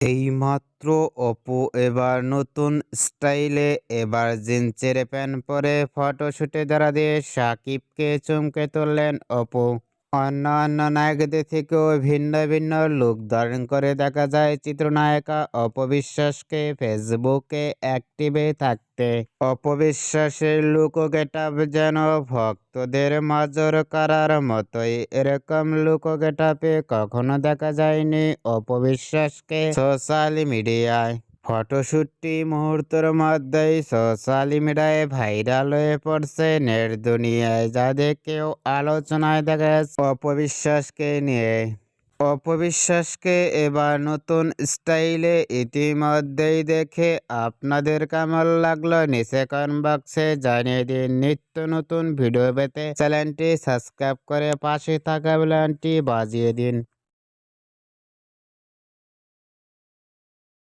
এইমাত্র অপু এবার নতুন স্টাইলে এবার জিন্সের প্যান্ট পরে ফটোশুটে ধরা দিয়ে সাকিবকে চমকে তুললেন অপু। অন্যান্য নায়কদের থেকেও ভিন্ন ভিন্ন লুক ধারণ করে দেখা যায় চিত্রনায়িকা অপবিশ্বাসকে ফেসবুকে অ্যাক্টিভে থাকতে। অপবিশ্বাসের লুক ও গেটআপ যেন ভক্তদের নজর কাড়ার মতোই। এরকম লুক ও গেটআপে কখনো দেখা যায়নি অপবিশ্বাসকে সোশ্যাল মিডিয়ায়। ফটোশ্যুটটি মুহূর্তের মধ্যেই সোশ্যাল মিডিয়ায় ভাইরাল হয়ে পড়ছে নেট দুনিয়ায়, যা দেখেও আলোচনায় দেখা যাচ্ছে অপবিশ্বাসকে নিয়ে। অপবিশ্বাসকে এবার নতুন স্টাইলে ইতিমধ্যেই দেখে আপনাদের কেমন লাগলো নিচে কমেন্ট বক্সে জানিয়ে দিন। নিত্য নতুন ভিডিও পেতে চ্যানেলটি সাবস্ক্রাইব করে পাশে থাকা বেল আইকনটি বাজিয়ে দিন।